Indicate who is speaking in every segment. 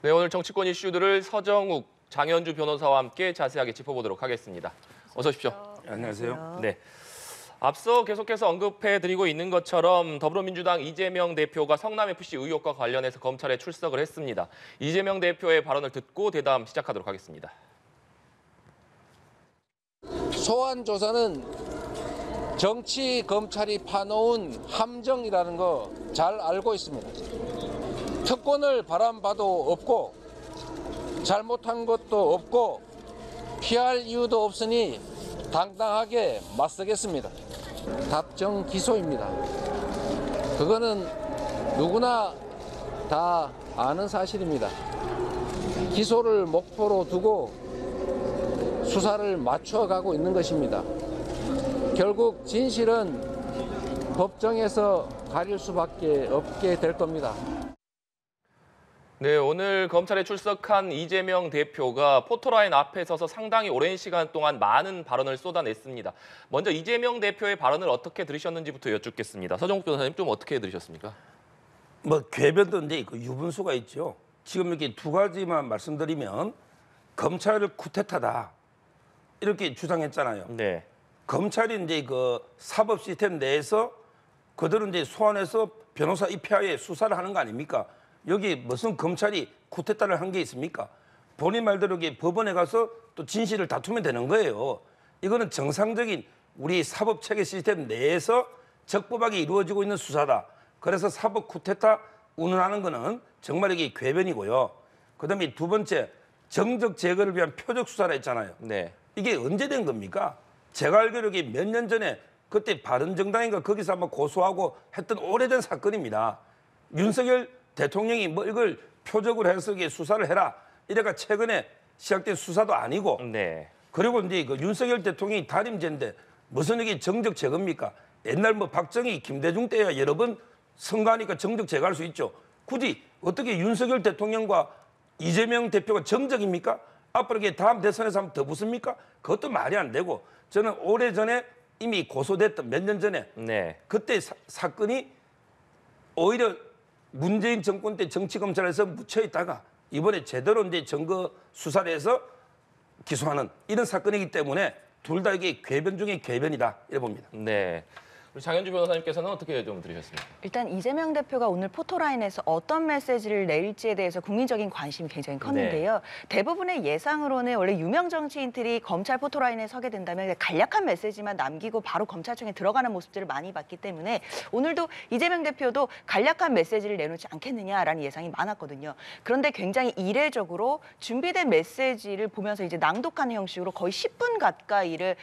Speaker 1: 네, 오늘 정치권 이슈들을 서정욱, 장현주 변호사와 함께 자세하게 짚어보도록 하겠습니다. 어서 오십시오.
Speaker 2: 안녕하세요.
Speaker 1: 네. 앞서 계속해서 언급해드리고 있는 것처럼 더불어민주당 이재명 대표가 성남FC 의혹과 관련해서 검찰에 출석을 했습니다. 이재명 대표의 발언을 듣고 대담 시작하도록 하겠습니다.
Speaker 3: 소환 조사는 정치 검찰이 파놓은 함정이라는 거 잘 알고 있습니다. 특권을 바람봐도 없고 잘못한 것도 없고 피할 이유도 없으니 당당하게 맞서겠습니다. 답정 기소입니다. 그거는 누구나 다 아는 사실입니다. 기소를 목표로 두고 수사를 맞춰가고 있는 것입니다. 결국 진실은 법정에서 가릴 수밖에 없게 될 겁니다.
Speaker 1: 네, 오늘 검찰에 출석한 이재명 대표가 포토라인 앞에 서서 상당히 오랜 시간 동안 많은 발언을 쏟아냈습니다. 먼저 이재명 대표의 발언을 어떻게 들으셨는지부터 여쭙겠습니다. 서정욱 변호사님 좀 어떻게 들으셨습니까?
Speaker 2: 궤변도 이제 있고 유분수가 있죠. 지금 이렇게 두 가지만 말씀드리면 검찰을 쿠데타다 이렇게 주장했잖아요.
Speaker 1: 네.
Speaker 2: 검찰이 이제 그 사법 시스템 내에서 그들은 이제 소환해서 변호사 입회하에 수사를 하는 거 아닙니까? 여기 무슨 검찰이 쿠데타를 한 게 있습니까? 본인 말대로 법원에 가서 또 진실을 다투면 되는 거예요. 이거는 정상적인 우리 사법 체계 시스템 내에서 적법하게 이루어지고 있는 수사다. 그래서 사법 쿠데타 운운하는 거는 정말 이게 궤변이고요. 그다음에 두 번째, 정적 제거를 위한 표적 수사라 했잖아요.
Speaker 1: 네.
Speaker 2: 이게 언제 된 겁니까? 제가 알기로 이게 몇 년 전에 그때 바른정당인가 거기서 한번 고소하고 했던 오래된 사건입니다. 윤석열 대통령이 뭐 이걸 표적으로 해서 이게 수사를 해라. 이래가 최근에 시작된 수사도 아니고.
Speaker 1: 네.
Speaker 2: 그리고 이제 그 윤석열 대통령이 단임제인데 무슨 이게 정적 제거입니까? 옛날 뭐 박정희, 김대중 때야 여러 번 선거하니까 정적 제거할 수 있죠. 굳이 어떻게 윤석열 대통령과 이재명 대표가 정적입니까? 앞으로 이게 다음 대선에서 한번 더 붙습니까? 그것도 말이 안 되고 저는 오래전에 이미 고소됐던 몇 년 전에
Speaker 1: 네.
Speaker 2: 그때 사건이 오히려 문재인 정권 때 정치검찰에서 묻혀있다가 이번에 제대로 이제 증거 수사를 해서 기소하는 이런 사건이기 때문에 둘 다 이게 궤변 중에 궤변이다 이래 봅니다.
Speaker 1: 네. 우리 장현주 변호사님께서는 어떻게 좀 들으셨습니까?
Speaker 4: 일단 이재명 대표가 오늘 포토라인에서 어떤 메시지를 낼지에 대해서 국민적인 관심이 굉장히 컸는데요. 대부분의 예상으로는 원래 유명 정치인들이 검찰 포토라인에 서게 된다면 간략한 메시지만 남기고 바로 검찰청에 들어가는 모습들을 많이 봤기 때문에 오늘도 이재명 대표도 간략한 메시지를 내놓지 않겠느냐라는 예상이 많았거든요. 그런데 굉장히 이례적으로 준비된 메시지를 보면서 이제 낭독하는 형식으로 거의 10분 가까이를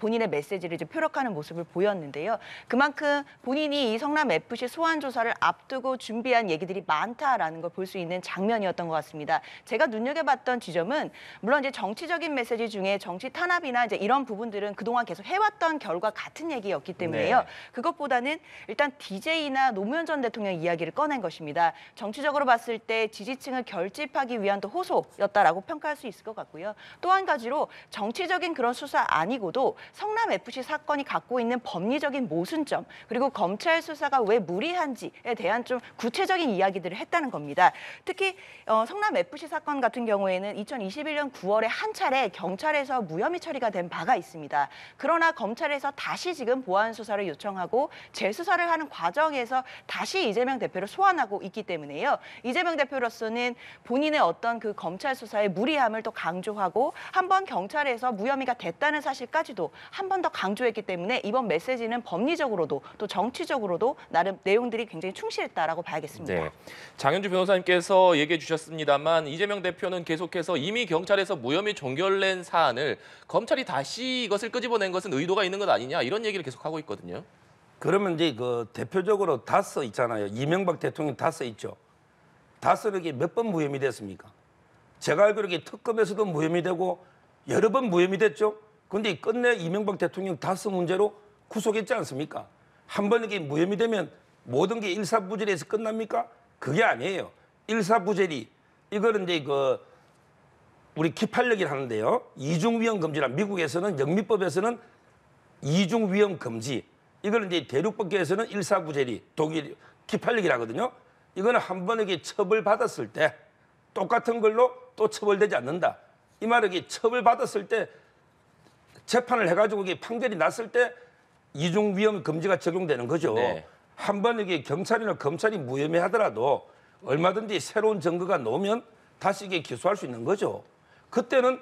Speaker 4: 본인의 메시지를 이제 표력하는 모습을 보였는데요. 그만큼 본인이 이 성남FC 소환 조사를 앞두고 준비한 얘기들이 많다라는 걸 볼 수 있는 장면이었던 것 같습니다. 제가 눈여겨봤던 지점은 물론 이제 정치적인 메시지 중에 정치 탄압이나 이제 이런 부분들은 그동안 계속 해왔던 결과 같은 얘기였기 때문에요.
Speaker 1: 네.
Speaker 4: 그것보다는 일단 DJ나 노무현 전 대통령 이야기를 꺼낸 것입니다. 정치적으로 봤을 때 지지층을 결집하기 위한 또 호소였다라고 평가할 수 있을 것 같고요. 또 한 가지로 정치적인 그런 수사 아니고도 성남FC 사건이 갖고 있는 법리적인 모순점 그리고 검찰 수사가 왜 무리한지에 대한 좀 구체적인 이야기들을 했다는 겁니다. 특히 성남FC 사건 같은 경우에는 2021년 9월에 한 차례 경찰에서 무혐의 처리가 된 바가 있습니다. 그러나 검찰에서 다시 지금 보안 수사를 요청하고 재수사를 하는 과정에서 다시 이재명 대표를 소환하고 있기 때문에요. 이재명 대표로서는 본인의 어떤 그 검찰 수사의 무리함을 또 강조하고 한 번 경찰에서 무혐의가 됐다는 사실까지도 한 번 더 강조했기 때문에 이번 메시지는 법리적으로도 또 정치적으로도 나름 내용들이 굉장히 충실했다라고 봐야겠습니다.
Speaker 1: 네. 장현주 변호사님께서 얘기해 주셨습니다만 이재명 대표는 계속해서 이미 경찰에서 무혐의 종결된 사안을 검찰이 다시 이것을 끄집어낸 것은 의도가 있는 것 아니냐 이런 얘기를 계속하고 있거든요.
Speaker 2: 그러면 이제 그 대표적으로 다 써 있잖아요. 이명박 대통령 다 써 있죠. 다 쓰는 게 몇 번 무혐의 됐습니까? 제가 알기로 이게 특검에서도 무혐의 되고 여러 번 무혐의 됐죠. 그런데 끝내 이명박 대통령 다스 문제로 구속했지 않습니까? 한 번 이게 무혐의 되면 모든 게 일사부재리에서 끝납니까? 그게 아니에요. 일사부재리 이거는 이제 그 우리 기판력이라 하는데요. 이중위험 금지라 미국에서는 영미법에서는 이중위험 금지. 이걸 이제 대륙법계에서는 일사부재리 독일 기판력이라거든요. 이거는 한 번에게 처벌받았을 때 똑같은 걸로 또 처벌되지 않는다. 이 말은 이게 처벌받았을 때 재판을 해가지고 이게 판결이 났을 때 이중 위험 금지가 적용되는 거죠.
Speaker 1: 네.
Speaker 2: 한번 이게 경찰이나 검찰이 무혐의하더라도 얼마든지 새로운 증거가 나오면 다시 이게 기소할 수 있는 거죠. 그때는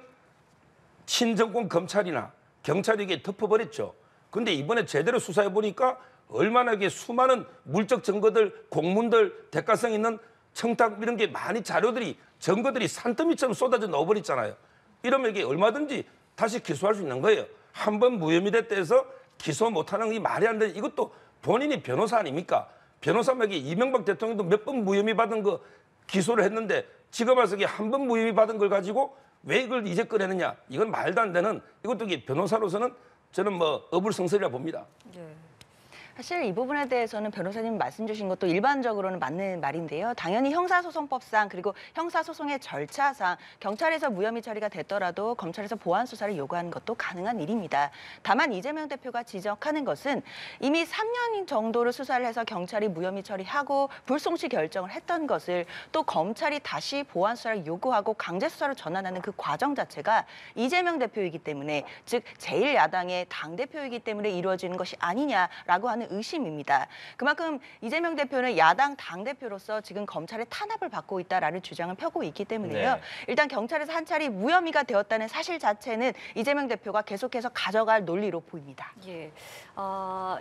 Speaker 2: 친정권 검찰이나 경찰이 이게 덮어버렸죠. 근데 이번에 제대로 수사해 보니까 얼마나 이게 수많은 물적 증거들, 공문들, 대가성 있는 청탁 이런 게 많이 자료들이 증거들이 산더미처럼 쏟아져 넣어버렸잖아요. 이러면 이게 얼마든지 다시 기소할 수 있는 거예요. 한 번 무혐의 됐다 해서 기소 못하는 게 말이 안 돼. 이것도 본인이 변호사 아닙니까? 변호사에게 이명박 대통령도 몇 번 무혐의 받은 거 기소를 했는데 지금 와서 한 번 무혐의 받은 걸 가지고 왜 이걸 이제 꺼내느냐? 이건 말도 안 되는, 이것도 이게 변호사로서는 저는 뭐 어불성설이라 봅니다.
Speaker 4: 네. 사실 이 부분에 대해서는 변호사님 말씀 주신 것도 일반적으로는 맞는 말인데요. 당연히 형사소송법상 그리고 형사소송의 절차상 경찰에서 무혐의 처리가 됐더라도 검찰에서 보완 수사를 요구하는 것도 가능한 일입니다. 다만 이재명 대표가 지적하는 것은 이미 3년 정도를 수사를 해서 경찰이 무혐의 처리하고 불송치 결정을 했던 것을 또 검찰이 다시 보완 수사를 요구하고 강제 수사로 전환하는 그 과정 자체가 이재명 대표이기 때문에, 즉 제1야당의 당대표이기 때문에 이루어지는 것이 아니냐라고 하는 의심입니다. 그만큼 이재명 대표는 야당 당대표로서 지금 검찰의 탄압을 받고 있다라는 주장을 펴고 있기 때문에요.
Speaker 1: 네.
Speaker 4: 일단 경찰에서 한 차례 무혐의가 되었다는 사실 자체는 이재명 대표가 계속해서 가져갈 논리로 보입니다.
Speaker 5: 예.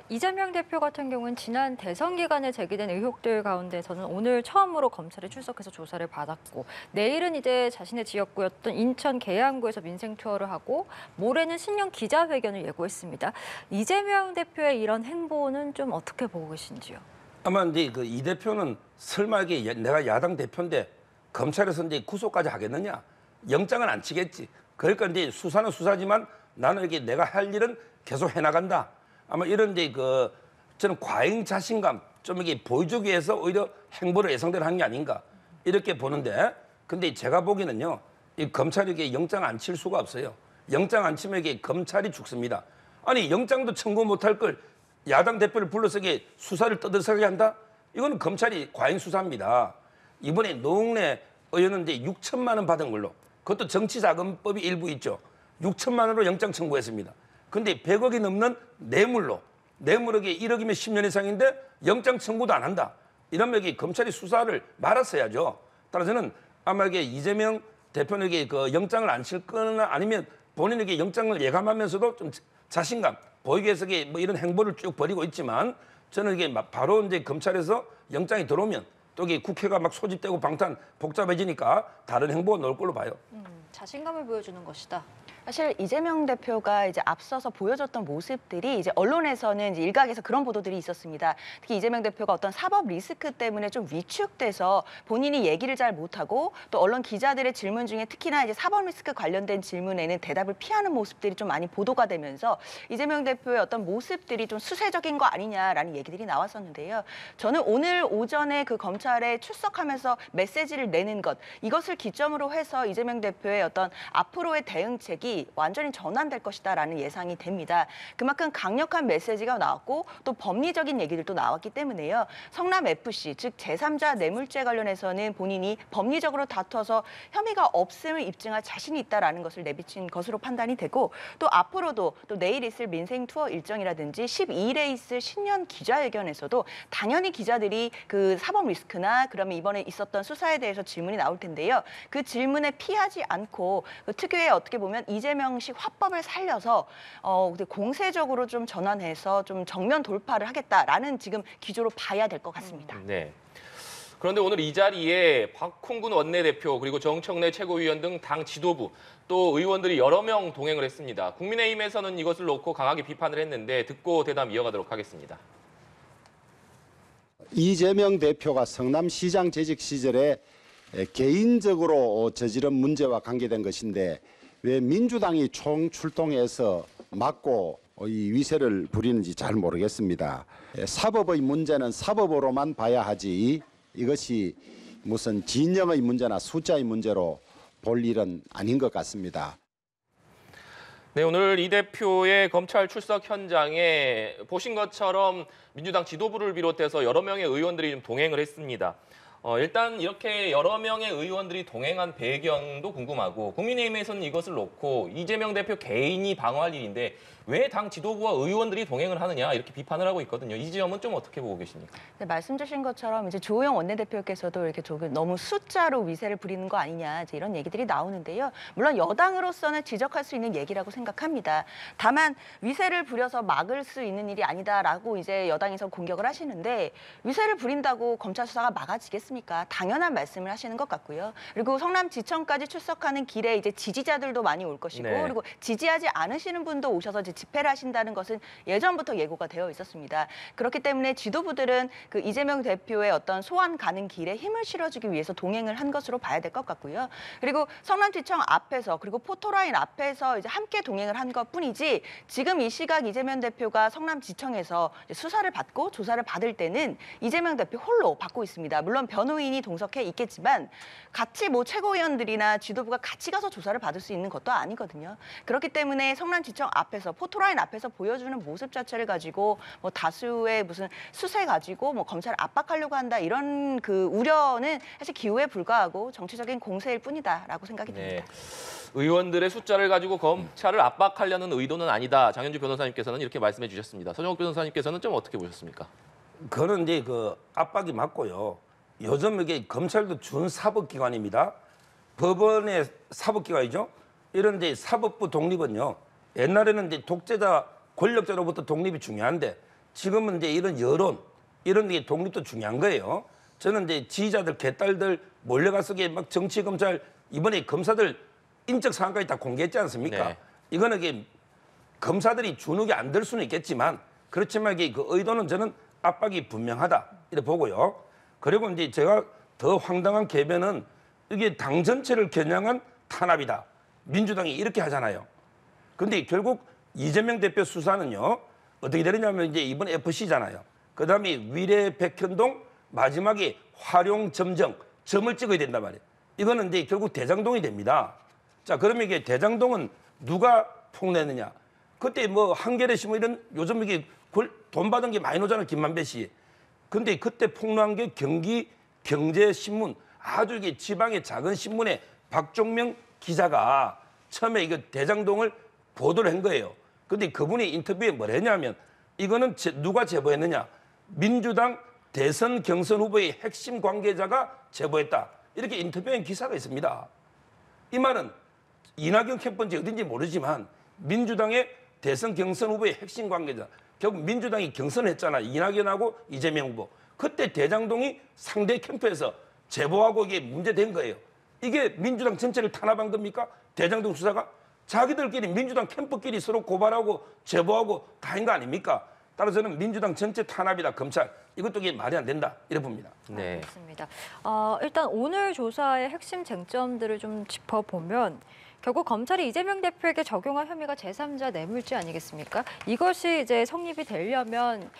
Speaker 5: 이재명 대표 같은 경우는 지난 대선 기간에 제기된 의혹들 가운데서는 오늘 처음으로 검찰에 출석해서 조사를 받았고, 내일은 이제 자신의 지역구였던 인천 계양구에서 민생 투어를 하고, 모레는 신년 기자회견을 예고했습니다. 이재명 대표의 이런 행보는 좀 어떻게 보고 계신지요?
Speaker 2: 아마 이제 그 이 대표는 설마 이게 내가 야당 대표인데 검찰에서 이제 구속까지 하겠느냐? 영장은 안 치겠지. 그러니까 이제 수사는 수사지만 나는 이게 내가 할 일은 계속 해나간다. 아마 이런 이제 그 저는 과잉 자신감 좀 이게 보여주기 위해서 오히려 행보를 예상대로 한 게 아닌가 이렇게 보는데, 근데 제가 보기에는요, 이 검찰이 이게 영장 안 칠 수가 없어요. 영장 안 치면 이게 검찰이 죽습니다. 아니 영장도 청구 못할 걸 야당 대표를 불러서 이게 수사를 떠들썩하게 한다? 이거는 검찰이 과잉 수사입니다. 이번에 노웅래 의원은 이제 6천만 원 받은 걸로, 그것도 정치자금법이 일부 있죠. 6천만 원으로 영장 청구했습니다. 근데 100억이 넘는 뇌물에게 1억이면 10년 이상인데 영장 청구도 안 한다. 이러면 이게 검찰이 수사를 말았어야죠. 따라서는 아마 이게 이재명 대표에게 그 영장을 안 칠 거나 아니면 본인에게 영장을 예감하면서도 좀 자신감 보이기 위해서 뭐 이런 행보를 쭉 벌이고 있지만, 저는 이게 바로 이제 검찰에서 영장이 들어오면 또 이게 국회가 막 소집되고 방탄 복잡해지니까 다른 행보가 나올 걸로 봐요.
Speaker 5: 자신감을 보여주는 것이다.
Speaker 4: 사실 이재명 대표가 이제 앞서서 보여줬던 모습들이 이제 언론에서는 이제 일각에서 그런 보도들이 있었습니다. 특히 이재명 대표가 어떤 사법 리스크 때문에 좀 위축돼서 본인이 얘기를 잘 못하고, 또 언론 기자들의 질문 중에 특히나 이제 사법 리스크 관련된 질문에는 대답을 피하는 모습들이 좀 많이 보도가 되면서 이재명 대표의 어떤 모습들이 좀 수세적인 거 아니냐라는 얘기들이 나왔었는데요. 저는 오늘 오전에 그 검찰에 출석하면서 메시지를 내는 것, 이것을 기점으로 해서 이재명 대표의 어떤 앞으로의 대응책이 완전히 전환될 것이다라는 예상이 됩니다. 그만큼 강력한 메시지가 나왔고 또 법리적인 얘기들도 나왔기 때문에요. 성남FC, 즉 제3자 뇌물죄 관련해서는 본인이 법리적으로 다퉈서 혐의가 없음을 입증할 자신이 있다라는 것을 내비친 것으로 판단이 되고, 또 앞으로도 또 내일 있을 민생 투어 일정이라든지 12일에 있을 신년 기자회견에서도 당연히 기자들이 그 사법 리스크나 그러면 이번에 있었던 수사에 대해서 질문이 나올 텐데요. 그 질문에 피하지 않고 그 특유의 어떻게 보면 이재명식 화법을 살려서 공세적으로 좀 전환해서 좀 정면 돌파를 하겠다라는 지금 기조로 봐야 될 것 같습니다.
Speaker 1: 네. 그런데 오늘 이 자리에 박홍근 원내대표 그리고 정청래 최고위원 등 당 지도부 또 의원들이 여러 명 동행을 했습니다. 국민의힘에서는 이것을 놓고 강하게 비판을 했는데 듣고 대담 이어가도록 하겠습니다.
Speaker 6: 이재명 대표가 성남시장 재직 시절에 개인적으로 저지른 문제와 관계된 것인데 왜 민주당이 총출동해서 막고 이 위세를 부리는지 잘 모르겠습니다. 사법의 문제는 사법으로만 봐야 하지 이것이 무슨 진영의 문제나 숫자의 문제로 볼 일은 아닌 것 같습니다.
Speaker 1: 네, 오늘 이 대표의 검찰 출석 현장에 보신 것처럼 민주당 지도부를 비롯해서 여러 명의 의원들이 좀 동행을 했습니다. 일단 이렇게 여러 명의 의원들이 동행한 배경도 궁금하고 국민의힘에서는 이것을 놓고 이재명 대표 개인이 방어할 일인데 왜 당 지도부와 의원들이 동행을 하느냐 이렇게 비판을 하고 있거든요. 이 지점은 좀 어떻게 보고 계십니까?
Speaker 4: 네, 말씀 주신 것처럼 이제 조호영 원내대표께서도 이렇게 조금 너무 숫자로 위세를 부리는 거 아니냐 이제 이런 얘기들이 나오는데요. 물론 여당으로서는 지적할 수 있는 얘기라고 생각합니다. 다만 위세를 부려서 막을 수 있는 일이 아니다라고 이제 여당에서 공격을 하시는데 위세를 부린다고 검찰 수사가 막아지겠습니까? 당연한 말씀을 하시는 것 같고요. 그리고 성남지청까지 출석하는 길에 이제 지지자들도 많이 올 것이고
Speaker 1: 네.
Speaker 4: 그리고 지지하지 않으시는 분도 오셔서 이제 집회를 하신다는 것은 예전부터 예고가 되어 있었습니다. 그렇기 때문에 지도부들은 그 이재명 대표의 어떤 소환 가는 길에 힘을 실어주기 위해서 동행을 한 것으로 봐야 될 것 같고요. 그리고 성남지청 앞에서 그리고 포토라인 앞에서 이제 함께 동행을 한 것뿐이지 지금 이 시각 이재명 대표가 성남지청에서 수사를 받고 조사를 받을 때는 이재명 대표 홀로 받고 있습니다. 물론 변호인이 동석해 있겠지만 같이 뭐 최고위원들이나 지도부가 같이 가서 조사를 받을 수 있는 것도 아니거든요. 그렇기 때문에 성남지청 앞에서 포토라인 앞에서 보여주는 모습 자체를 가지고 뭐 다수의 무슨 수세 가지고 뭐 검찰을 압박하려고 한다 이런 그 우려는 사실 기우에 불과하고 정치적인 공세일 뿐이다라고 생각이 듭니다.
Speaker 1: 의원들의 숫자를 가지고 검찰을 압박하려는 의도는 아니다. 장현주 변호사님께서는 이렇게 말씀해 주셨습니다. 서정욱 변호사님께서는 좀 어떻게 보셨습니까?
Speaker 2: 그런 이제 그 압박이 맞고요. 요즘 이게 검찰도 준사법기관입니다. 법원의 사법기관이죠. 이런 이제 사법부 독립은요. 옛날에는 이제 독재자 권력자로부터 독립이 중요한데 지금은 이제 이런 여론 이런 게 독립도 중요한 거예요. 저는 이제 지지자들 개딸들 몰려가서 막 정치 검찰 이번에 검사들 인적 사항까지 다 공개했지 않습니까?
Speaker 1: 네.
Speaker 2: 이거는 이게 검사들이 주눅이 안 들 수는 있겠지만 그렇지만 이게 그 의도는 저는 압박이 분명하다 이렇게 보고요. 그리고 이제 제가 더 황당한 개변은 이게 당 전체를 겨냥한 탄압이다. 민주당이 이렇게 하잖아요. 근데 결국 이재명 대표 수사는요. 어떻게 되느냐면 이제 이번 FC잖아요. 그다음에 위례 백현동 마지막에 활용 점정 점을 찍어야 된단 말이에요. 이거는 이제 결국 대장동이 됩니다. 자, 그러면 이게 대장동은 누가 폭로했느냐? 그때 뭐 한겨레 신문 이런 요즘 이게 돈 받은 게 많이 나오잖아요. 김만배 씨. 근데 그때 폭로한 게 경기 경제신문 아주 이게 지방의 작은 신문에 박종명 기자가 처음에 이거 대장동을 보도를 한 거예요. 근데 그분이 인터뷰에 뭘 했냐면 이거는 누가 제보했느냐? 민주당 대선 경선 후보의 핵심 관계자가 제보했다. 이렇게 인터뷰한 기사가 있습니다. 이 말은 이낙연 캠프인지 어딘지 모르지만 민주당의 대선 경선 후보의 핵심 관계자. 결국 민주당이 경선을 했잖아. 이낙연하고 이재명 후보. 그때 대장동이 상대 캠프에서 제보하고 이게 문제된 거예요. 이게 민주당 전체를 탄압한 겁니까? 대장동 수사가? 자기들끼리 민주당 캠프끼리 서로 고발하고 제보하고 다 한 거 아닙니까? 따라서 저는 민주당 전체 탄압이다, 검찰. 이것도 이게 말이 안 된다, 이래 봅니다.
Speaker 1: 네.
Speaker 5: 알겠습니다. 일단 오늘 조사의 핵심 쟁점들을 좀 짚어보면 결국 검찰이 이재명 대표에게 적용한 혐의가 제3자 뇌물죄 아니겠습니까? 이것이 이제 성립이 되려면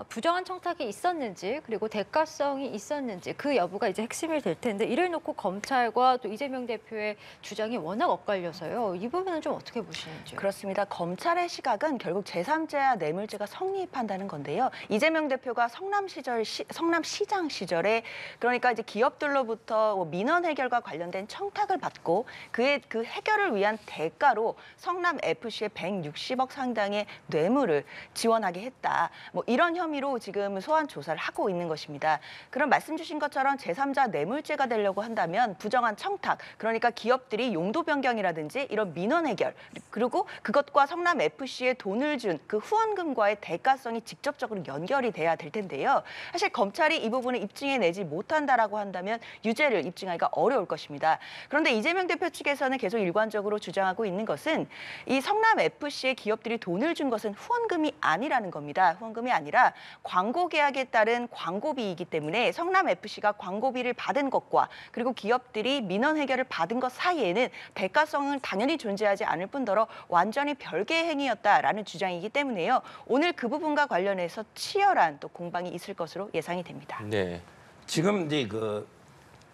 Speaker 5: 부정한 청탁이 있었는지 그리고 대가성이 있었는지 그 여부가 이제 핵심이 될 텐데 이를 놓고 검찰과 또 이재명 대표의 주장이 워낙 엇갈려서요. 이 부분은 좀 어떻게 보시는지요?
Speaker 4: 그렇습니다. 검찰의 시각은 결국 제3자 뇌물죄가 성립한다는 건데요. 이재명 대표가 성남시장 시절에 그러니까 이제 기업들로부터 뭐 민원 해결과 관련된 청탁을 받고 그 해결을 위한 대가로 성남 FC에 160억 상당의 뇌물을 지원하게 했다. 뭐 이런 혐의로 지금 소환 조사를 하고 있는 것입니다. 그럼 말씀 주신 것처럼 제3자 뇌물죄가 되려고 한다면 부정한 청탁, 그러니까 기업들이 용도 변경이라든지 이런 민원 해결, 그리고 그것과 성남 FC에 돈을 준 그 후원금과의 대가성이 직접적으로 연결이 돼야 될 텐데요. 사실 검찰이 이 부분을 입증해내지 못한다라고 한다면 유죄를 입증하기가 어려울 것입니다. 그런데 이재명 대표 측에서는 계속 일관적으로 주장하고 있는 것은 이 성남 FC에 기업들이 돈을 준 것은 후원금이 아니라는 겁니다. 후원금이 아니라 광고 계약에 따른 광고비이기 때문에 성남 FC가 광고비를 받은 것과 그리고 기업들이 민원 해결을 받은 것 사이에는 대가성은 당연히 존재하지 않을 뿐더러 완전히 별개의 행위였다라는 주장이기 때문에요. 오늘 그 부분과 관련해서 치열한 또 공방이 있을 것으로 예상이 됩니다.
Speaker 1: 네.
Speaker 2: 지금 이제 그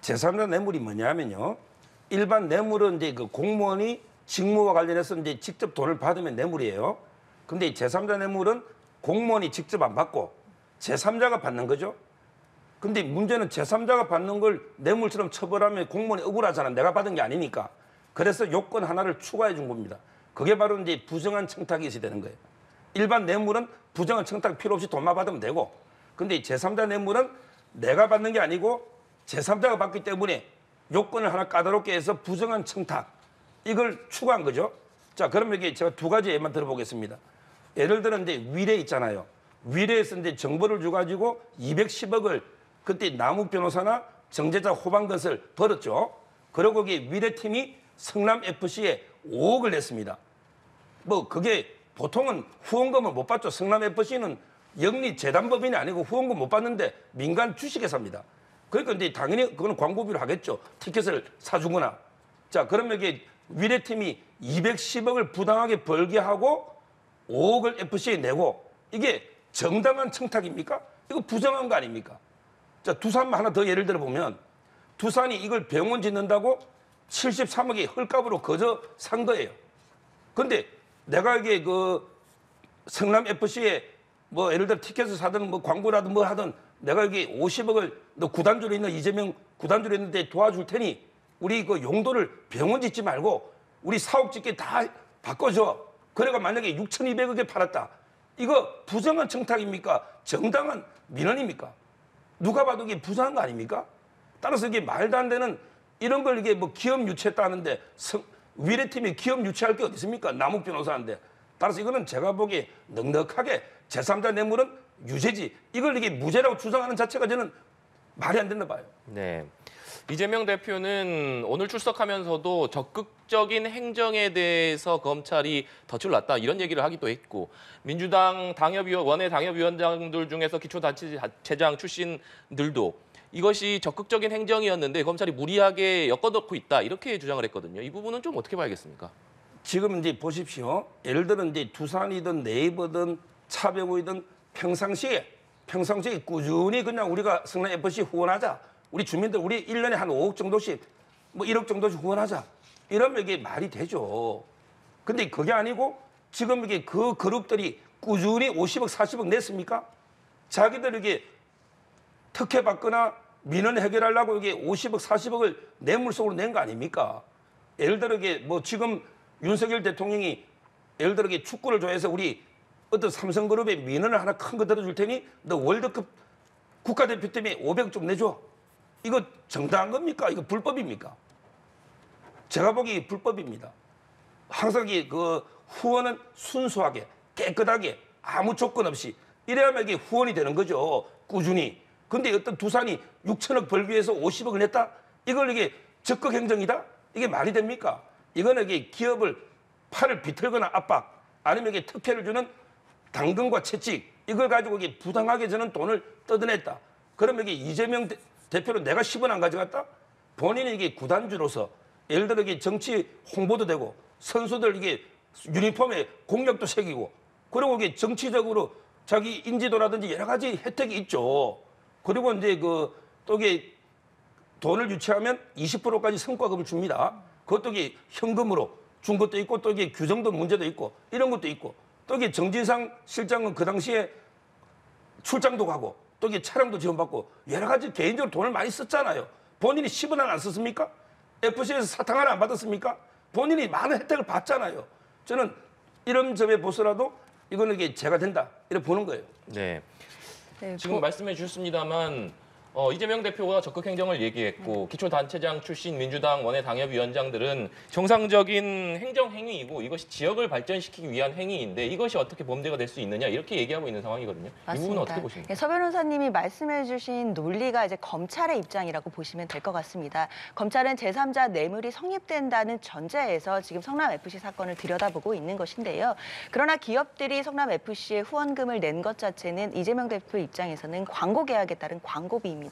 Speaker 2: 제3자 뇌물이 뭐냐면요. 일반 뇌물은 이제 그 공무원이 직무와 관련해서 이제 직접 돈을 받으면 뇌물이에요. 근데 제3자 뇌물은 공무원이 직접 안 받고 제3자가 받는 거죠. 근데 문제는 제3자가 받는 걸 뇌물처럼 처벌하면 공무원이 억울하잖아. 내가 받은 게 아니니까. 그래서 요건 하나를 추가해 준 겁니다. 그게 바로 이제 부정한 청탁이 있어야 되는 거예요. 일반 뇌물은 부정한 청탁 필요 없이 돈만 받으면 되고, 근데 제3자 뇌물은 내가 받는 게 아니고 제3자가 받기 때문에 요건을 하나 까다롭게 해서 부정한 청탁, 이걸 추가한 거죠. 자, 그러면 이게 제가 두 가지 예만 들어보겠습니다. 예를 들어 이제 위례 있잖아요. 위례에서 이제 정보를 줘가지고 210억을 그때 남욱 변호사나 정제자 호방것을 벌었죠. 그리고 거기 위례팀이 성남FC에 5억을 냈습니다. 뭐 그게 보통은 후원금을 못 받죠. 성남FC는 영리재단법인이 아니고 후원금 못 받는데 민간 주식회사입니다. 그러니까 이제 당연히 그거는 광고비로 하겠죠. 티켓을 사주거나. 자, 그러면 이게 위례팀이 210억을 부당하게 벌게 하고 5억을 FC에 내고, 이게 정당한 청탁입니까? 이거 부정한 거 아닙니까? 자, 두산만 하나 더 예를 들어 보면, 두산이 이걸 병원 짓는다고 73억의 헐값으로 거저 산 거예요. 근데 내가 이게 그 성남FC에 뭐 예를 들어 티켓을 사든 뭐 광고라든 뭐 하든 내가 여기 50억을 너 구단주로 있는 이재명 구단주로 있는데 도와줄 테니 우리 그 용도를 병원 짓지 말고 우리 사업 짓게 다 바꿔줘. 그래가 만약에 6,200억에 팔았다. 이거 부정한 청탁입니까? 정당한 민원입니까? 누가 봐도 이게 부정한 거 아닙니까? 따라서 이게 말도 안 되는 이런 걸 이게 뭐 기업 유치했다는데 위례팀이 기업 유치할 게 어디 있습니까? 남욱 변호사인데. 따라서 이거는 제가 보기에 넉넉하게 제3자 뇌물은 유죄지. 이걸 이게 무죄라고 주장하는 자체가 저는 말이 안 된다 봐요.
Speaker 1: 네. 이재명 대표는 오늘 출석하면서도 적극적인 행정에 대해서 검찰이 덫을 놨다 이런 얘기를 하기도 했고, 민주당 원외 당협위원장들 중에서 기초단체장 출신들도 이것이 적극적인 행정이었는데 검찰이 무리하게 엮어놓고 있다 이렇게 주장을 했거든요. 이 부분은 좀 어떻게 봐야겠습니까?
Speaker 2: 지금 이제 보십시오. 예를 들어 이제 두산이든 네이버든 차병우이든 평상시에 꾸준히 그냥 우리가 성남FC 후원하자. 우리 주민들 우리 1년에 한 5억 정도씩 뭐 1억 정도씩 후원하자. 이러면 이게 말이 되죠. 근데 그게 아니고 지금 이게 그 그룹들이 꾸준히 50억, 40억 냈습니까? 자기들에게 특혜 받거나 민원 해결하려고 이게 50억, 40억을 뇌물 속으로 낸 거 아닙니까? 예를 들어 이게 뭐 지금 윤석열 대통령이 예를 들어 이게 축구를 좋아해서 우리 어떤 삼성그룹에 민원을 하나 큰 거 들어줄 테니 너 월드컵 국가대표 때문에 500억 좀 내줘. 이거 정당한 겁니까? 이거 불법입니까? 제가 보기 불법입니다. 항상 그 후원은 순수하게 깨끗하게 아무 조건 없이 이래야만 이게 후원이 되는 거죠. 꾸준히. 근데 어떤 두산이 6천억 벌기 위해서 50억을 냈다? 이걸 이게 적극 행정이다? 이게 말이 됩니까? 이거는 이게 기업을 팔을 비틀거나 압박, 아니면 이게 특혜를 주는 당근과 채찍, 이걸 가지고 이게 부당하게 저는 돈을 뜯어냈다. 그러면 이게 이재명 대표는 내가 10원 안 가져갔다? 본인이 이게 구단주로서 예를 들어 이게 정치 홍보도 되고 선수들 이게 유니폼에 공약도 새기고 그리고 이게 정치적으로 자기 인지도라든지 여러 가지 혜택이 있죠. 그리고 이제 또 이게 돈을 유치하면 20%까지 성과급을 줍니다. 그것도 이게 현금으로 준 것도 있고 또 이게 규정도 문제도 있고 이런 것도 있고 또 이게 정진상 실장은 그 당시에 출장도 가고 또 이게 차량도 지원받고 여러 가지 개인적으로 돈을 많이 썼잖아요. 본인이 10원 하나 안 썼습니까? FC에서 사탕 하나 안 받았습니까? 본인이 많은 혜택을 받잖아요. 저는 이런 점에 보서라도 이거는 이게 죄가 된다 이렇게 보는 거예요.
Speaker 1: 네.
Speaker 4: 네,
Speaker 1: 지금 말씀해 주셨습니다만 이재명 대표가 적극 행정을 얘기했고 기초단체장 출신 민주당 원외 당협위원장들은 정상적인 행정 행위이고 이것이 지역을 발전시키기 위한 행위인데 이것이 어떻게 범죄가 될 수 있느냐 이렇게 얘기하고 있는 상황이거든요.
Speaker 4: 맞습니다.
Speaker 1: 이 부분은 어떻게 보십니까?
Speaker 4: 서 변호사님이 말씀해주신 논리가 이제 검찰의 입장이라고 보시면 될 것 같습니다. 검찰은 제3자 뇌물이 성립된다는 전제에서 지금 성남FC 사건을 들여다보고 있는 것인데요. 그러나 기업들이 성남FC에 후원금을 낸 것 자체는 이재명 대표 입장에서는 광고 계약에 따른 광고비입니다.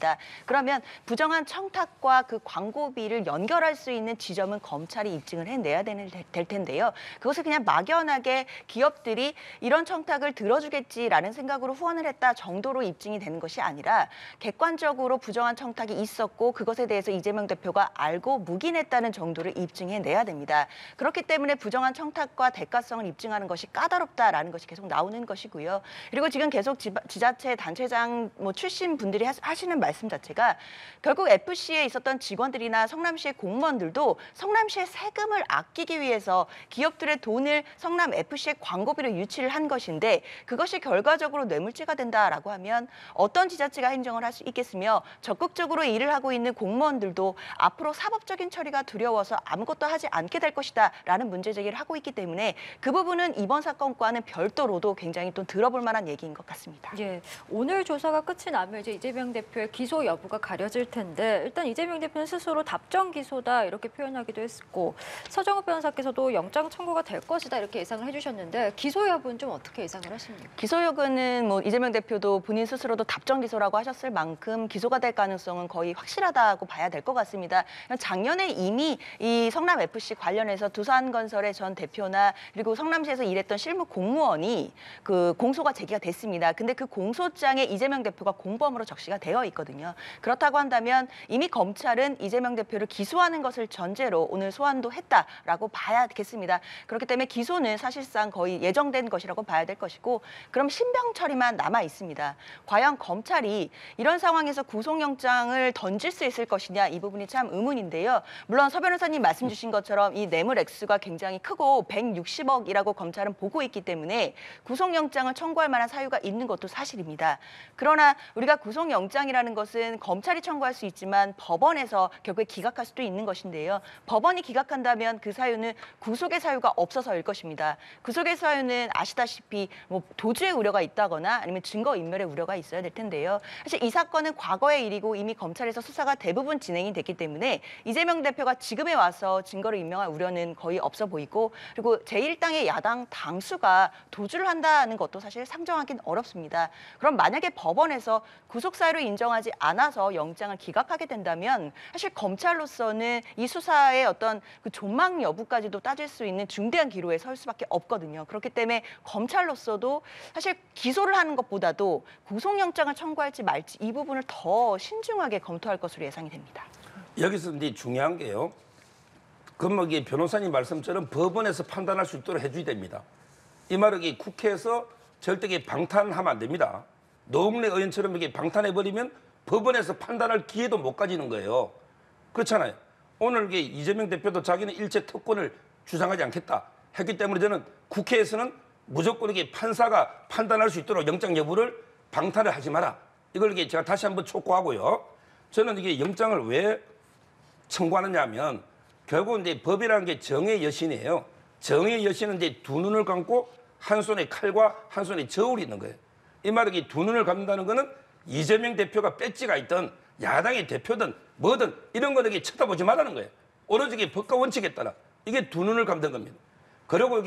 Speaker 4: 그러면 부정한 청탁과 그 광고비를 연결할 수 있는 지점은 검찰이 입증을 해내야 될 텐데요. 그것을 그냥 막연하게 기업들이 이런 청탁을 들어주겠지라는 생각으로 후원을 했다 정도로 입증이 되는 것이 아니라 객관적으로 부정한 청탁이 있었고 그것에 대해서 이재명 대표가 알고 묵인했다는 정도를 입증해내야 됩니다. 그렇기 때문에 부정한 청탁과 대가성을 입증하는 것이 까다롭다라는 것이 계속 나오는 것이고요. 그리고 지금 계속 지자체 단체장 출신 분들이 하시는 말씀 자체가 결국 FC에 있었던 직원들이나 성남시의 공무원들도 성남시의 세금을 아끼기 위해서 기업들의 돈을 성남 FC의 광고비로 유치를 한 것인데 그것이 결과적으로 뇌물죄가 된다라고 하면 어떤 지자체가 행정을 할 수 있겠으며 적극적으로 일을 하고 있는 공무원들도 앞으로 사법적인 처리가 두려워서 아무것도 하지 않게 될 것이다라는 문제 제기를 하고 있기 때문에 그 부분은 이번 사건과는 별도로도 굉장히 또 들어볼 만한 얘기인 것 같습니다.
Speaker 5: 예, 오늘 조사가 끝이 나면 이제 이재명 대표의 기소 여부가 가려질 텐데 일단 이재명 대표는 스스로 답정 기소다 이렇게 표현하기도 했고 서정욱 변호사께서도 영장 청구가 될 것이다 이렇게 예상을 해주셨는데 기소 여부는 좀 어떻게 예상을 하십니까?
Speaker 4: 기소 여부는 뭐 이재명 대표도 본인 스스로도 답정 기소라고 하셨을 만큼 기소가 될 가능성은 거의 확실하다고 봐야 될 것 같습니다. 작년에 이미 이 성남 FC 관련해서 두산건설의 전 대표나 그리고 성남시에서 일했던 실무 공무원이 그 공소가 제기가 됐습니다. 근데 그 공소장에 이재명 대표가 공범으로 적시가 되어 있거든요. 그렇다고 한다면 이미 검찰은 이재명 대표를 기소하는 것을 전제로 오늘 소환도 했다라고 봐야겠습니다. 그렇기 때문에 기소는 사실상 거의 예정된 것이라고 봐야 될 것이고 그럼 신병 처리만 남아 있습니다. 과연 검찰이 이런 상황에서 구속영장을 던질 수 있을 것이냐 이 부분이 참 의문인데요. 물론 서 변호사님 말씀 주신 것처럼 이 뇌물 액수가 굉장히 크고 160억이라고 검찰은 보고 있기 때문에 구속영장을 청구할 만한 사유가 있는 것도 사실입니다. 그러나 우리가 구속영장이라는 것은 검찰이 청구할 수 있지만 법원에서 결국에 기각할 수도 있는 것인데요. 법원이 기각한다면 그 사유는 구속의 사유가 없어서일 것입니다. 구속의 사유는 아시다시피 뭐 도주의 우려가 있다거나 아니면 증거인멸의 우려가 있어야 될 텐데요. 사실 이 사건은 과거의 일이고 이미 검찰에서 수사가 대부분 진행이 됐기 때문에 이재명 대표가 지금에 와서 증거를 인멸할 우려는 거의 없어 보이고 그리고 제1당의 야당 당수가 도주를 한다는 것도 사실 상정하기는 어렵습니다. 그럼 만약에 법원에서 구속사유를 인정하지 않아서 영장을 기각하게 된다면 사실 검찰로서는 이 수사의 어떤 그 존망 여부까지도 따질 수 있는 중대한 기로에 설 수밖에 없거든요. 그렇기 때문에 검찰로서도 사실 기소를 하는 것보다도 구속영장을 청구할지 말지 이 부분을 더 신중하게 검토할 것으로 예상이 됩니다.
Speaker 2: 여기서 이제 중요한 게요. 금목이 변호사님 말씀처럼 법원에서 판단할 수 있도록 해줘야 됩니다. 이 말은 국회에서 절대 방탄하면 안 됩니다. 노웅래 의원처럼 이렇게 방탄해버리면 법원에서 판단할 기회도 못 가지는 거예요. 그렇잖아요. 오늘 이재명 대표도 자기는 일체 특권을 주장하지 않겠다 했기 때문에 저는 국회에서는 무조건 판사가 판단할 수 있도록 영장 여부를 방탄을 하지 마라. 이걸 제가 다시 한번 촉구하고요. 저는 영장을 왜 청구하느냐 하면 결국 이제 법이라는 게 정의 여신이에요. 정의 여신은 이제 두 눈을 감고 한 손에 칼과 한 손에 저울이 있는 거예요. 이 말은 두 눈을 감는다는 거는 이재명 대표가 배지가 있든 야당의 대표든 뭐든 이런 거는 쳐다보지 말라는 거예요. 오로지 법과 원칙에 따라 이게 두 눈을 감는 겁니다. 그리고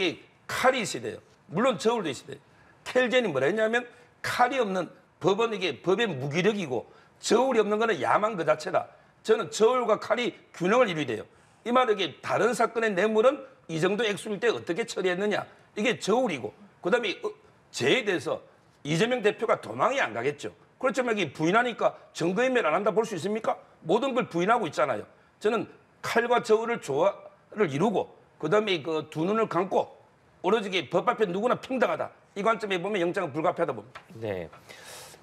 Speaker 2: 칼이 있어야 돼요. 물론 저울도 있어야 돼요. 켈젠이 뭐라 했냐면 칼이 없는 법은 법의 무기력이고 저울이 없는 거는 야망 그 자체다. 저는 저울과 칼이 균형을 이루어야 돼요. 이 말은 다른 사건의 뇌물은 이 정도 액수일 때 어떻게 처리했느냐. 이게 저울이고 그다음에 죄에 대해서 이재명 대표가 도망이 안 가겠죠. 그렇지만 부인하니까 증거인멸 안 한다 볼 수 있습니까? 모든 걸 부인하고 있잖아요. 저는 칼과 저울을 조화를 이루고 그다음에 그 두 눈을 감고 오로지 법 앞에 누구나平等하다. 이 관점에 보면 영장은 불가피하다 봅니다.
Speaker 1: 네.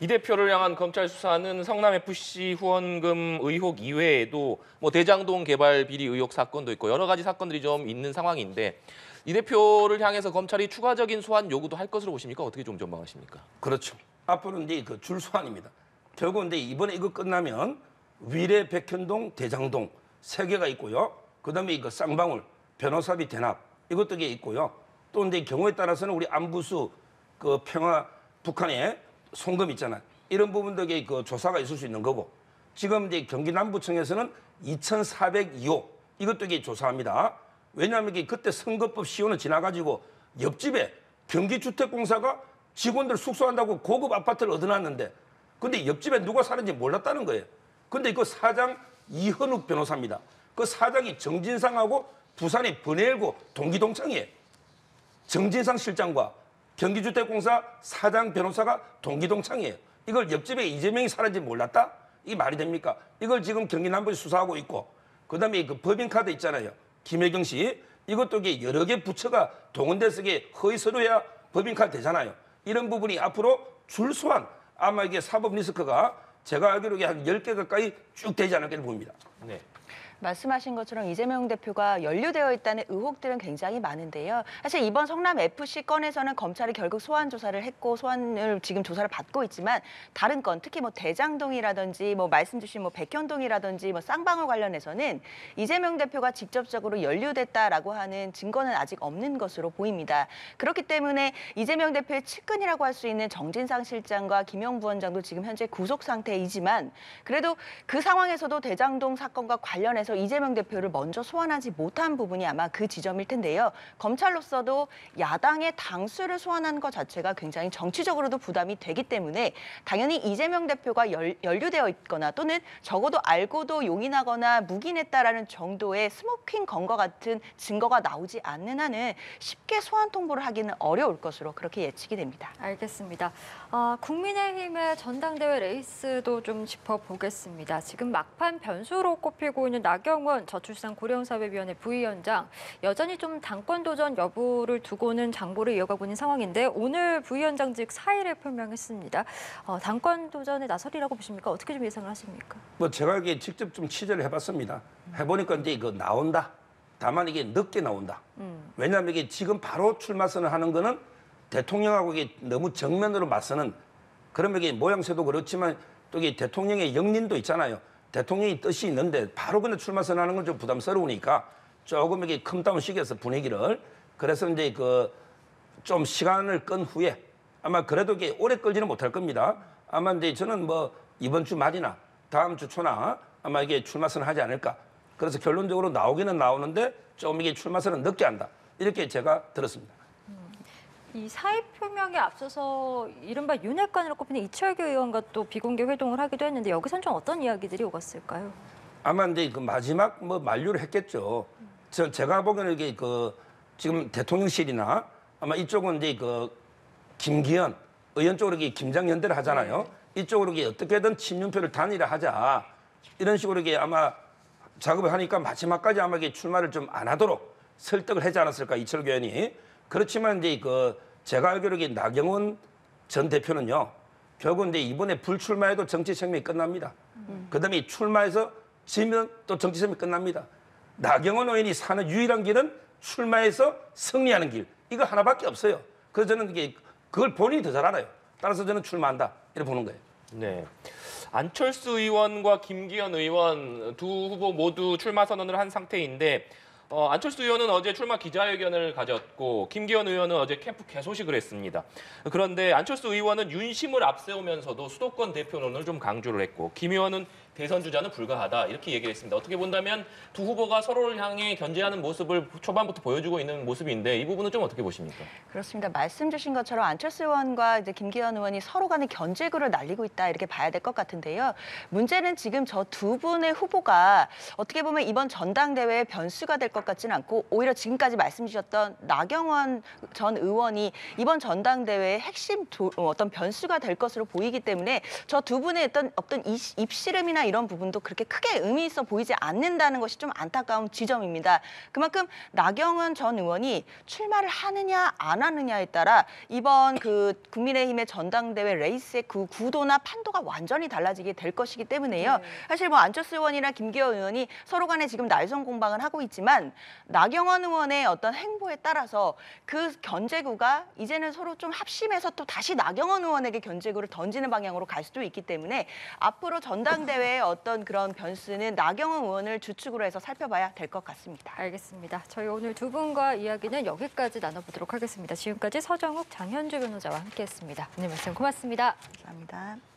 Speaker 1: 이 대표를 향한 검찰 수사는 성남FC 후원금 의혹 이외에도 뭐 대장동 개발 비리 의혹 사건도 있고 여러 가지 사건들이 좀 있는 상황인데 이 대표를 향해서 검찰이 추가적인 소환 요구도 할 것으로 보십니까? 어떻게 좀 전망하십니까?
Speaker 2: 그렇죠. 앞으로는 이제 그 줄 소환입니다. 결국 이제 이번에 이거 끝나면 위례, 백현동, 대장동 세 개가 있고요. 그다음에 이거 쌍방울, 변호사비 대납 이것도 있고요. 또 이제 경우에 따라서는 우리 안부수 그 평화 북한의 송금 있잖아요. 이런 부분들에 그 조사가 있을 수 있는 거고 지금 이제 경기 남부청에서는 2,402호 이것도 조사합니다. 왜냐하면 그때 선거법 시효는 지나가지고 옆집에 경기주택공사가 직원들 숙소한다고 고급 아파트를 얻어놨는데 근데 옆집에 누가 사는지 몰랐다는 거예요. 근데 그 사장 이현욱 변호사입니다. 그 사장이 정진상하고 부산의 버네일고 동기동창이에요. 정진상 실장과 경기주택공사 사장 변호사가 동기동창이에요. 이걸 옆집에 이재명이 사는지 몰랐다? 이게 말이 됩니까? 이걸 지금 경기남부에서 수사하고 있고 그다음에 그 법인카드 있잖아요. 김혜경 씨 이것도 여러 개 부처가 동원돼서 허위 서류야 법인카드 되잖아요. 이런 부분이 앞으로 줄소한 아마 이게 사법 리스크가 제가 알기로 한 10개 가까이 쭉 되지 않을까 보입니다.
Speaker 1: 네.
Speaker 4: 말씀하신 것처럼 이재명 대표가 연루되어 있다는 의혹들은 굉장히 많은데요. 사실 이번 성남 FC 건에서는 검찰이 결국 소환 조사를 했고 소환을 지금 조사를 받고 있지만 다른 건 특히 뭐 대장동이라든지 뭐 말씀 주신 뭐 백현동이라든지 뭐 쌍방울 관련해서는 이재명 대표가 직접적으로 연루됐다라고 하는 증거는 아직 없는 것으로 보입니다. 그렇기 때문에 이재명 대표의 측근이라고 할 수 있는 정진상 실장과 김영 부원장도 지금 현재 구속 상태이지만 그래도 그 상황에서도 대장동 사건과 관련해서 이재명 대표를 먼저 소환하지 못한 부분이 아마 그 지점일 텐데요. 검찰로서도 야당의 당수를 소환하는 것 자체가 굉장히 정치적으로도 부담이 되기 때문에 당연히 이재명 대표가 연루되어 있거나 또는 적어도 알고도 용인하거나 묵인했다라는 정도의 스모킹 건과 같은 증거가 나오지 않는 한은 쉽게 소환 통보를 하기는 어려울 것으로 그렇게 예측이 됩니다.
Speaker 5: 알겠습니다. 국민의힘의 전당대회 레이스도 좀 짚어보겠습니다. 지금 막판 변수로 꼽히고 있는 나경원 저출산 고령사회위원회 부위원장 여전히 좀 당권 도전 여부를 두고는 장보를 이어가고 있는 상황인데 오늘 부위원장직 사의를 표명했습니다. 당권 도전에 나설이라고 보십니까? 어떻게 좀 예상을 하십니까?
Speaker 2: 뭐 제가 이게 직접 좀 취재를 해봤습니다. 해보니까 이제 이거 나온다. 다만 이게 늦게 나온다. 왜냐하면 이게 지금 바로 출마 선언하는 거는 대통령하고 이게 너무 정면으로 맞서는 그러면 이게 모양새도 그렇지만 또 이게 대통령의 역린도 있잖아요. 대통령이 뜻이 있는데 바로 그냥 출마 선언하는 건 좀 부담스러우니까 조금 이게 컴다운 시켜서 분위기를 그래서 이제 그 좀 시간을 끈 후에 아마 그래도 이게 오래 끌지는 못할 겁니다. 아마 이제 저는 뭐 이번 주 말이나 다음 주 초나 아마 이게 출마 선언하지 않을까. 그래서 결론적으로 나오기는 나오는데 좀 이게 출마 선언 늦게 한다. 이렇게 제가 들었습니다.
Speaker 5: 이 사의 표명에 앞서서 이른바 윤핵관으로 꼽히는 이철규 의원과 또 비공개 회동을 하기도 했는데 여기선 좀 어떤 이야기들이 오갔을까요?
Speaker 2: 아마 이제 그 마지막 뭐 만류를 했겠죠. 제가 보기에는 이게 그 지금 대통령실이나 아마 이쪽은 이제 그 김기현 의원 쪽으로 이게 김장연대를 하잖아요. 이쪽으로 이게 어떻게든 친윤표를 단일화하자 이런 식으로 이게 아마 작업을 하니까 마지막까지 아마 이게 출마를 좀 안 하도록 설득을 하지 않았을까 이철규 의원이. 그렇지만 이제 그 제가 알기로 이게 나경원 전 대표는요. 결국 이제 이번에 불출마해도 정치 생명이 끝납니다. 그다음에 출마해서 지면 또 정치 생명이 끝납니다. 나경원 의원이 사는 유일한 길은 출마해서 승리하는 길. 이거 하나밖에 없어요. 그래서 저는 이게 그걸 본인이 더 잘 알아요. 따라서 저는 출마한다. 이렇게 보는 거예요.
Speaker 1: 네. 안철수 의원과 김기현 의원 두 후보 모두 출마 선언을 한 상태인데 안철수 의원은 어제 출마 기자회견을 가졌고 김기현 의원은 어제 캠프 개소식을 했습니다. 그런데 안철수 의원은 윤심을 앞세우면서도 수도권 대표론을 좀 강조를 했고 김 의원은 대선 주자는 불가하다 이렇게 얘기를 했습니다. 어떻게 본다면 두 후보가 서로를 향해 견제하는 모습을 초반부터 보여주고 있는 모습인데 이 부분은 좀 어떻게 보십니까?
Speaker 4: 그렇습니다. 말씀 주신 것처럼 안철수 의원과 이제 김기현 의원이 서로 간에 견제구를 날리고 있다 이렇게 봐야 될 것 같은데요. 문제는 지금 저 두 분의 후보가 어떻게 보면 이번 전당대회의 변수가 될 것 같지는 않고 오히려 지금까지 말씀 주셨던 나경원 전 의원이 이번 전당대회의 핵심 어떤 변수가 될 것으로 보이기 때문에 저 두 분의 어떤 입씨름이나 이런 부분도 그렇게 크게 의미 있어 보이지 않는다는 것이 좀 안타까운 지점입니다. 그만큼 나경원 전 의원이 출마를 하느냐 안 하느냐에 따라 이번 그 국민의힘의 전당대회 레이스의 그 구도나 판도가 완전히 달라지게 될 것이기 때문에요. 사실 뭐 안철수 의원이나 김기현 의원이 서로 간에 지금 날선 공방을 하고 있지만 나경원 의원의 어떤 행보에 따라서 그 견제구가 이제는 서로 좀 합심해서 또 다시 나경원 의원에게 견제구를 던지는 방향으로 갈 수도 있기 때문에 앞으로 전당대회 어떤 그런 변수는 나경원 의원을 주축으로 해서 살펴봐야 될 것 같습니다.
Speaker 5: 알겠습니다. 저희 오늘 두 분과 이야기는 여기까지 나눠보도록 하겠습니다. 지금까지 서정욱, 장현주 변호자와 함께했습니다. 오늘 말씀 고맙습니다.
Speaker 4: 감사합니다.